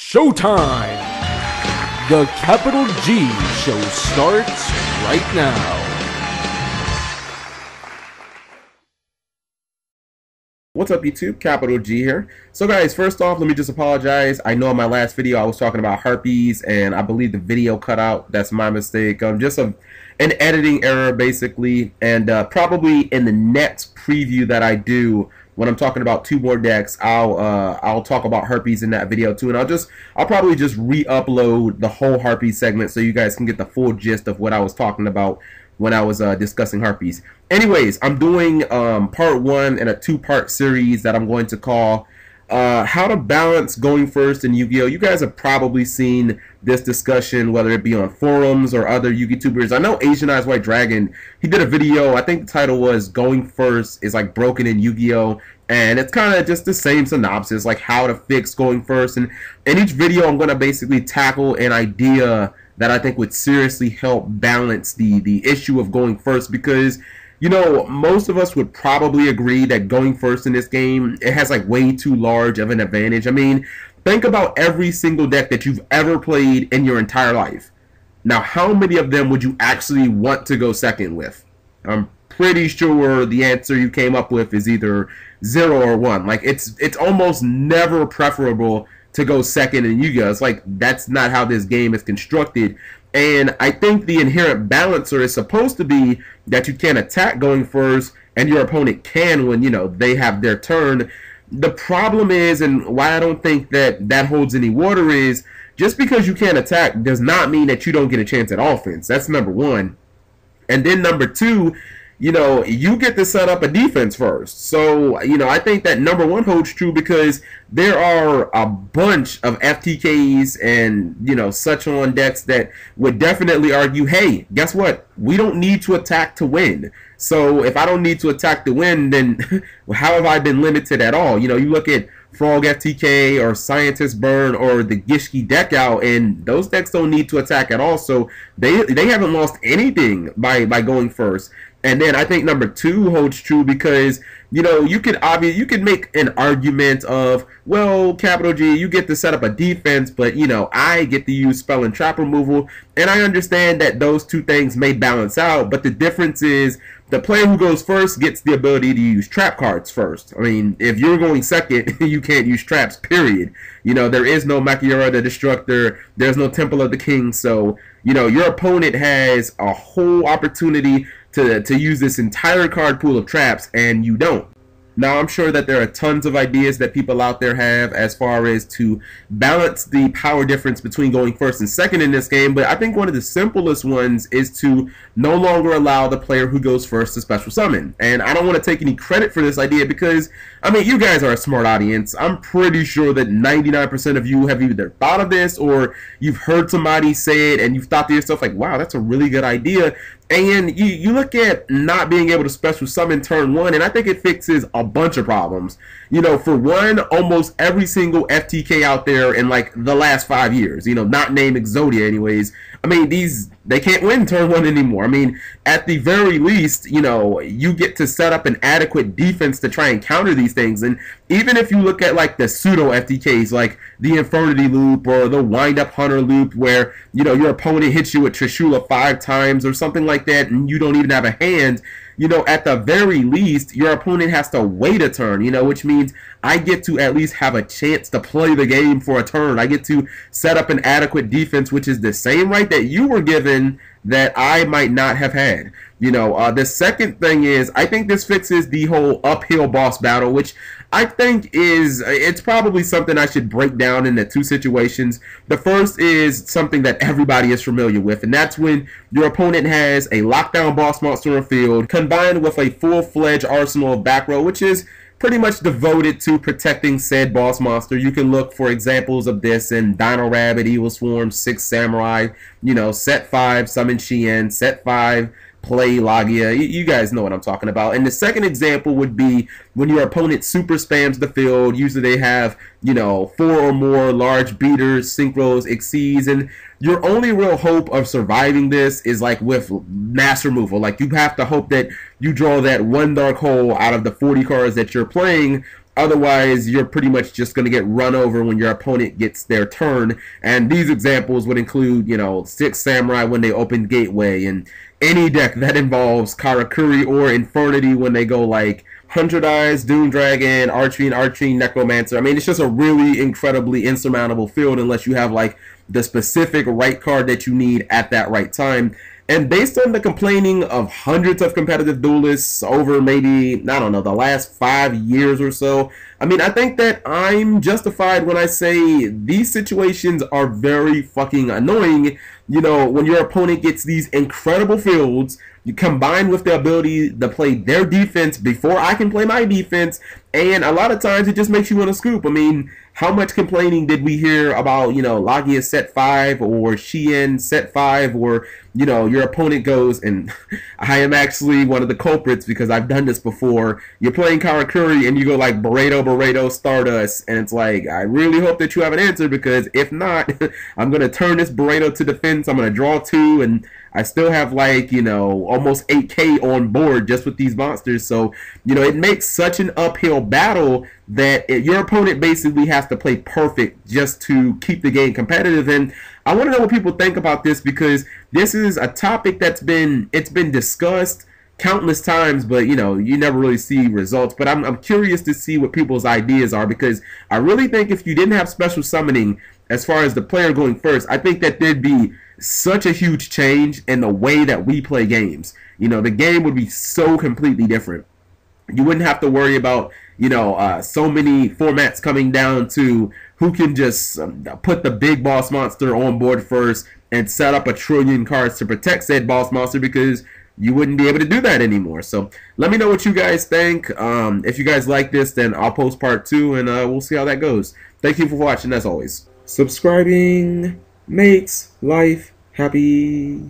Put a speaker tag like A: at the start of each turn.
A: Showtime! The Capital G Show starts right now.
B: What's up, YouTube? Capital G here. So guys, first off, let me just apologize. I know in my last video I was talking about herpes and I believe the video cut out. That's my mistake. Just an editing error basically, and probably in the next preview that I do when I'm talking about two more decks, I'll talk about herpes in that video too, and I'll probably just re-upload the whole herpes segment so you guys can get the full gist of what I was talking about when I was discussing herpes. Anyways, I'm doing part one in a two-part series that I'm going to call how to balance going first in Yu-Gi-Oh! You guys have probably seen this discussion, whether it be on forums or other Yu-Gi-Tubers. I know Asian Eyes White Dragon, he did a video, I think the title was Going First is like broken in Yu-Gi-Oh! And it's kind of just the same synopsis, like how to fix going first. And in each video, I'm going to basically tackle an idea that I think would seriously help balance the issue of going first, because you know, most of us would probably agree that going first in this game, it has like way too large of an advantage. I mean, think about every single deck that you've ever played in your entire life. Now, how many of them would you actually want to go second with? I'm pretty sure the answer you came up with is either 0 or 1. Like, it's almost never preferable to go second in Yu-Gi-Oh! It's like, that's not how this game is constructed. And I think the inherent balancer is supposed to be that you can attack going first and your opponent can when, you know, they have their turn. The problem is, and why I don't think that holds any water, is just because you can't attack does not mean that you don't get a chance at offense. That's number one. And then number two, you know, you get to set up a defense first. So, you know, I think that number one holds true because there are a bunch of FTKs and, you know, such on decks that would definitely argue, hey, guess what? We don't need to attack to win. So if I don't need to attack to win, then how have I been limited at all? You know, you look at Frog FTK or Scientist Burn or the Gishki deck out, and those decks don't need to attack at all. So they haven't lost anything by going first. And then I think number two holds true because, you know, you could make an argument of, well, Capital G, you get to set up a defense, but, you know, I get to use spell and trap removal. And I understand that those two things may balance out, but the difference is the player who goes first gets the ability to use trap cards first. I mean, if you're going second, you can't use traps, period. You know, there is no Makiura the Destructor, there's no Temple of the King, so, you know, your opponent has a whole opportunity to use this entire card pool of traps, and you don't. Now, I'm sure that there are tons of ideas that people out there have as far as to balance the power difference between going first and second in this game, but I think one of the simplest ones is to no longer allow the player who goes first to special summon. And I don't want to take any credit for this idea because, I mean, you guys are a smart audience. I'm pretty sure that 99% of you have either thought of this or you've heard somebody say it and you've thought to yourself like, wow, that's a really good idea. And you look at not being able to special summon turn one, and I think it fixes a bunch of problems. You know, for one, almost every single FTK out there in like the last 5 years, you know, not named Exodia anyways, I mean, they can't win turn one anymore. I mean, at the very least, you know, you get to set up an adequate defense to try and counter these things. And even if you look at like the pseudo FTKs, like the Infernity Loop or the Wind Up Hunter Loop, where, you know, your opponent hits you with Trishula 5 times or something like that, and you don't even have a hand, you know, at the very least, your opponent has to wait a turn, you know, which means I get to at least have a chance to play the game for a turn. I get to set up an adequate defense, which is the same right that you were given that I might not have had. You know, the second thing is, I think this fixes the whole uphill boss battle, which I think it's probably something I should break down into two situations. The first is something that everybody is familiar with, and that's when your opponent has a lockdown boss monster on field combined with a full-fledged arsenal of back row, which is pretty much devoted to protecting said boss monster. You can look for examples of this in Dino Rabbit, Evil Swarm, 6 Samurai, you know, set 5, Summon Shien, set 5, play Lagia. You guys know what I'm talking about. And the second example would be when your opponent super spams the field. Usually they have, you know, 4 or more large beaters, synchros, exceeds, and your only real hope of surviving this is like with mass removal. Like, you have to hope that you draw that one dark hole out of the 40 cards that you're playing. Otherwise, you're pretty much just going to get run over when your opponent gets their turn. And these examples would include, you know, 6 Samurai when they open Gateway, and any deck that involves Karakuri or Infernity when they go like 100 Eyes, Doom Dragon, Archfiend, Necromancer. I mean, it's just a really incredibly insurmountable field unless you have like the specific right card that you need at that right time. And based on the complaining of hundreds of competitive duelists over maybe, I don't know, the last 5 years or so, I mean, I think that I'm justified when I say these situations are very fucking annoying. You know, when your opponent gets these incredible fields, you combine with the ability to play their defense before I can play my defense, and a lot of times it just makes you want to scoop. I mean, how much complaining did we hear about, you know, Lagia set 5 or Shien set 5, or, you know, your opponent goes, and I am actually one of the culprits because I've done this before. You're playing Karakuri and you go like Burrito, Stardust, and it's like, I really hope that you have an answer, because if not, I'm going to turn this Burrito to defense, I'm going to draw 2, and I still have like, you know, almost 8k on board just with these monsters. So, you know, it makes such an uphill battle that your opponent basically has to play perfect just to keep the game competitive. And I want to know what people think about this, because this is a topic that's been discussed countless times, but you know, you never really see results. But I'm curious to see what people's ideas are, because I really think if you didn't have special summoning as far as the player going first, I think that there'd be such a huge change in the way that we play games. You know, the game would be so completely different. You wouldn't have to worry about, you know, so many formats coming down to who can just put the big boss monster on board first and set up a trillion cards to protect said boss monster, because you wouldn't be able to do that anymore. So let me know what you guys think. If you guys like this, then I'll post part 2, and we'll see how that goes. Thank you for watching, as always. Subscribing makes life happy.